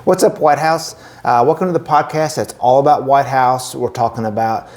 What's up, White House? Welcome to the podcast that's all about White House. We're talking about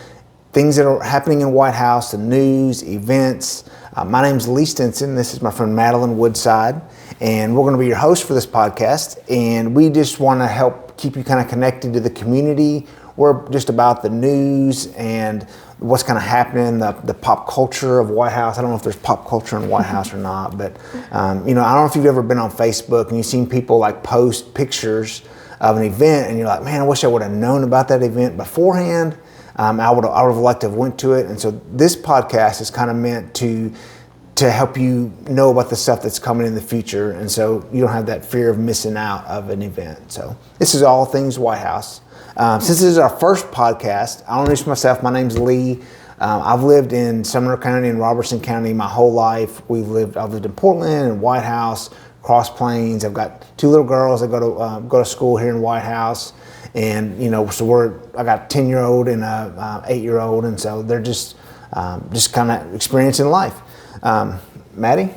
things that are happening in White House, the news, events. My name's Lee Stinson. This is my friend Madeline Woodside, and we're going to be your host for this podcast. And we just want to help keep you kind of connected to the community. We're just about the news and what's kind of happening, the pop culture of White House. I don't know if there's pop culture in White House or not, but I don't know if you've ever been on Facebook and you've seen people like post pictures of an event and you're like, man, I wish I would have known about that event beforehand. I would have liked to have went to it. And so this podcast is kind of meant to help you know about the stuff that's coming in the future. And so you don't have that fear of missing out of an event. So this is all things White House. Since this is our first podcast, I'll introduce myself. My name's Lee. I've lived in Sumner County and Robertson County my whole life. I've lived in Portland and White House, Cross Plains. I've got two little girls that go to school here in White House, and so I got a 10-year-old and a 8-year-old, and so they're just kind of experiencing life. Maddie?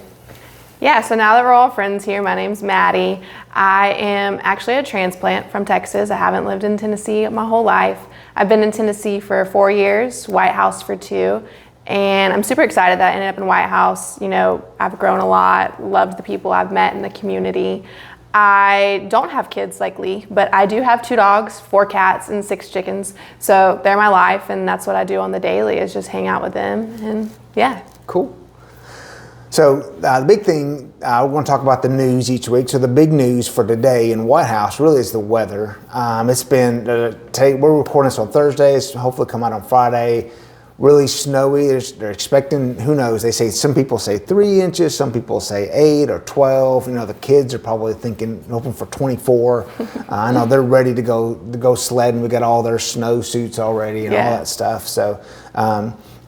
Yeah, so now that we're all friends here, my name's Maddie. I am actually a transplant from Texas. I haven't lived in Tennessee my whole life. I've been in Tennessee for 4 years, White House for 2, and I'm super excited that I ended up in White House. I've grown a lot, loved the people I've met in the community. I don't have kids like Lee, but I do have 2 dogs, 4 cats, and 6 chickens. So they're my life, and that's what I do on the daily is just hang out with them, and yeah. Cool. So the big thing, we're going to talk about the news each week. So the big news for today in White House really is the weather. It's been, we're recording this on Thursday. It's hopefully come out on Friday. Really snowy. They're expecting, who knows, some people say 3 inches, some people say 8 or 12. The kids are probably hoping for 24. I know they're ready to go sledding. We got all their snow suits already and all that stuff. So,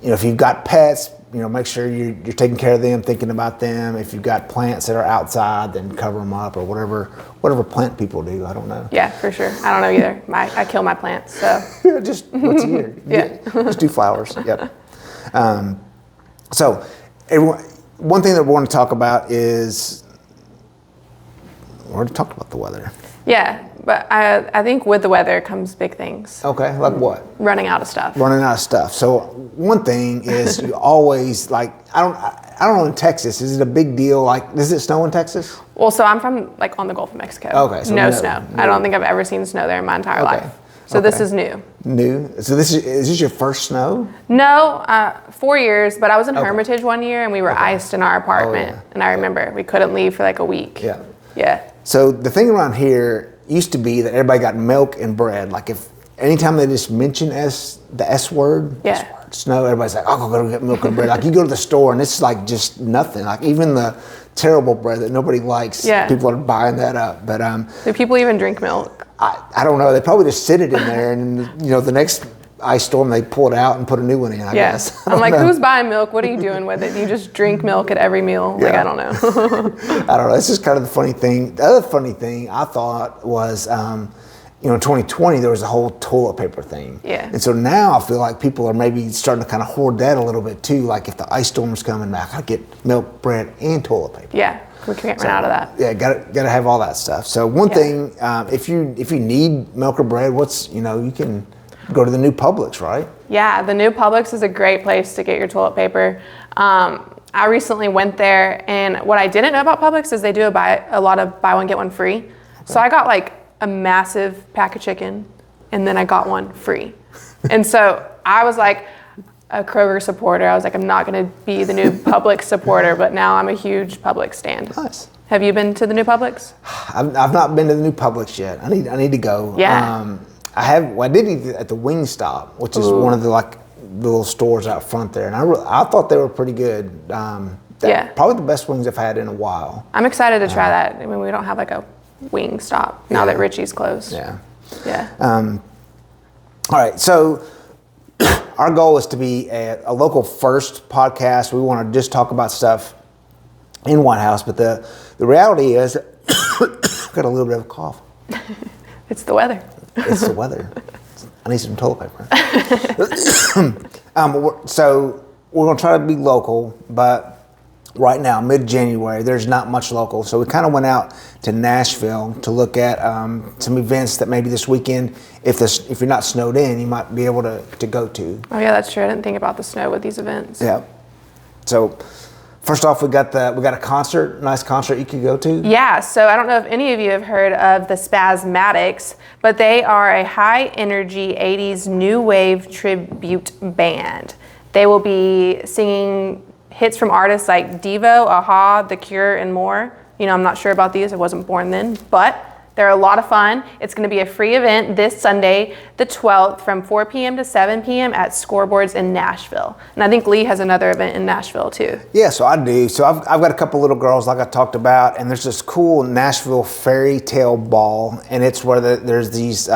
if you've got pets, make sure you're taking care of them, thinking about them. If you've got plants that are outside, then cover them up or whatever plant people do. I don't know. Yeah, for sure. I don't know either. I kill my plants, so. Just once a year. Yeah. Just do flowers. Yep. So one thing that we want to talk about is, we already talked about the weather. Yeah, but I think with the weather comes big things. Okay, like what? Running out of stuff. So one thing is you always I don't know in Texas, is it a big deal? Does it snow in Texas? Well, so I'm from on the Gulf of Mexico. Okay, so no snow. I don't think I've ever seen snow there in my entire life. So this is new. New? So is this your first snow? No, 4 years, but I was in Hermitage one year and we were iced in our apartment. And I remember we couldn't leave for a week. Yeah. Yeah. So the thing around here used to be that everybody got milk and bread. If anytime they just mention the S word, snow, everybody's like, I'll go get milk and bread. You go to the store and it's just nothing. Even the terrible bread that nobody likes, people are buying that up. But do people even drink milk? I don't know. They probably just sit it in there, and the next ice storm they pull it out and put a new one in. I guess. I'm like, who's buying milk? What are you doing with it? You just drink milk at every meal? I don't know. I don't know. It's just kind of the funny thing. The other funny thing I thought was, in 2020 there was a whole toilet paper thing. Yeah. And so now I feel like people are maybe starting to kind of hoard that a little bit too. If the ice storm's coming back, I get milk, bread, and toilet paper. Yeah. We can't run out of that. Yeah, got to have all that stuff. So one thing, if you need milk or bread, you can go to the new Publix, right? Yeah, the new Publix is a great place to get your toilet paper. I recently went there, and what I didn't know about Publix is they do a lot of buy one get one free. Okay. So I got a massive pack of chicken, and then I got one free. And so I was a Kroger supporter. I was I'm not going to be the new Publix supporter, but now I'm a huge Publix stand. Nice. Have you been to the new Publix? I've not been to the new Publix yet. I need to go. Yeah. I did eat at the Wingstop, which is one of the little stores out front there, and I thought they were pretty good. Probably the best wings I've had in a while. I'm excited to try that. We don't have a Wingstop now that Richie's closed. Yeah. Yeah. All right, so our goal is to be a local first podcast. We want to just talk about stuff in White House, but the reality is, I've got a little bit of a cough. It's the weather. It's the weather. I need some toilet paper. So we're going to try to be local, but right now, mid-January, there's not much local. So we kind of went out to Nashville to look at some events that maybe this weekend, if you're not snowed in, you might be able to go to. Oh yeah, that's true. I didn't think about the snow with these events. Yeah. So first off, we got a concert, nice concert you could go to. Yeah, so I don't know if any of you have heard of the Spasmatics, but they are a high-energy 80s new wave tribute band. They will be singing hits from artists like Devo, Aha, The Cure, and more. You know, I'm not sure about these. I wasn't born then, but they're a lot of fun. It's going to be a free event this Sunday, the 12th, from 4 p.m. to 7 p.m. at Scoreboards in Nashville. And I think Lee has another event in Nashville too. Yeah, so I do. So I've got a couple little girls like I talked about, and there's this cool Nashville fairy tale ball, and it's where there's these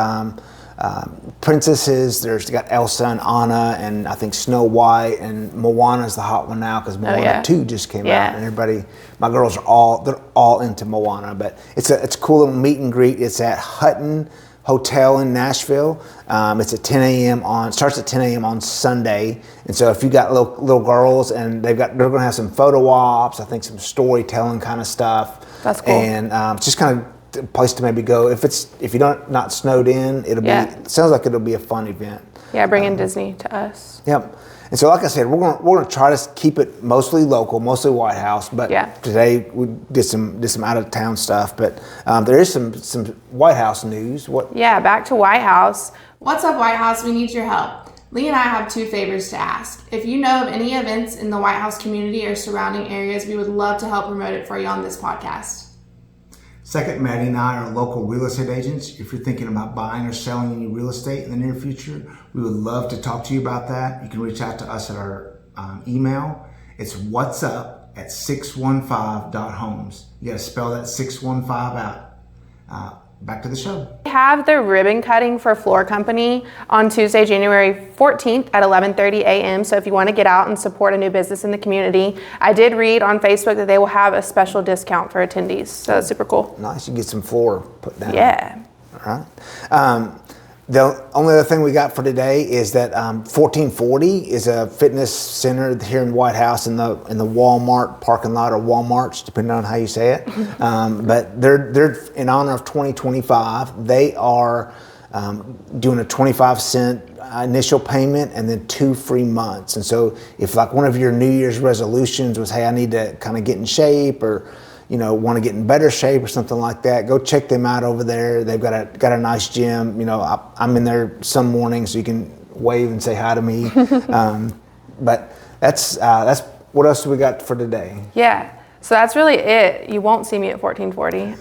princesses. There's got Elsa and Anna, and I think Snow White, and Moana's the hot one now because Moana 2 just came out, and everybody, my girls are all into Moana. But it's a cool little meet and greet. It's at Hutton Hotel in Nashville. It's at 10 a.m. starts at 10 a.m. on Sunday. And so if you got little girls, and they're going to have some photo ops, I think some storytelling kind of stuff. That's cool. And just kind of a place to maybe go if you're not snowed in. It sounds like it'll be a fun event. Yeah, bringing Disney to us. Yep. And so, like I said, we're gonna try to keep it mostly local, mostly White House. But today we did some out of town stuff. But there is some White House news. Yeah, back to White House. What's up, White House? We need your help. Lee and I have 2 favors to ask. If you know of any events in the White House community or surrounding areas, we would love to help promote it for you on this podcast. Second, Maddie and I are local real estate agents. If you're thinking about buying or selling any real estate in the near future, we would love to talk to you about that. You can reach out to us at our email. It's whatsup@615.homes. You got to spell that 615 out. Back to the show. We have the ribbon cutting for Floor Company on Tuesday, January 14th at 11:30 a.m. So if you want to get out and support a new business in the community, I did read on Facebook that they will have a special discount for attendees. So that's super cool. Nice. You get some floor put down. Yeah. All right. The only other thing we got for today is that 1440 is a fitness center here in White House in the Walmart parking lot, or Walmarts, depending on how you say it. But they're in honor of 2025. They are doing a 25-cent initial payment and then 2 free months. And so if like one of your New Year's resolutions was, hey, I need to kind of get in shape, or want to get in better shape or something like that, go check them out over there. They've got a nice gym. I'm in there some mornings, so you can wave and say hi to me. But that's what else do we got for today? Yeah. So that's really it. You won't see me at 1440.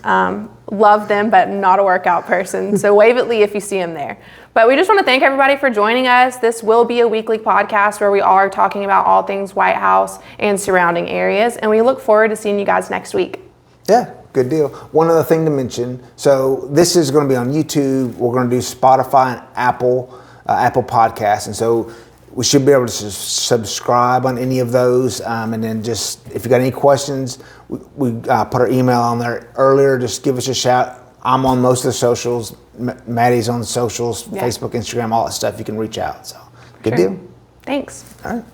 Love them, but not a workout person. So wave at Lee if you see him there. But we just want to thank everybody for joining us. This will be a weekly podcast where we are talking about all things White House and surrounding areas. And we look forward to seeing you guys next week. Yeah, good deal. One other thing to mention. So this is going to be on YouTube. We're going to do Spotify and Apple Podcasts. And so we should be able to subscribe on any of those. And then just, if you got any questions, we put our email on there earlier. Just give us a shout. I'm on most of the socials. Maddie's on the socials, Facebook, Instagram, all that stuff. You can reach out. So good deal. Thanks. All right.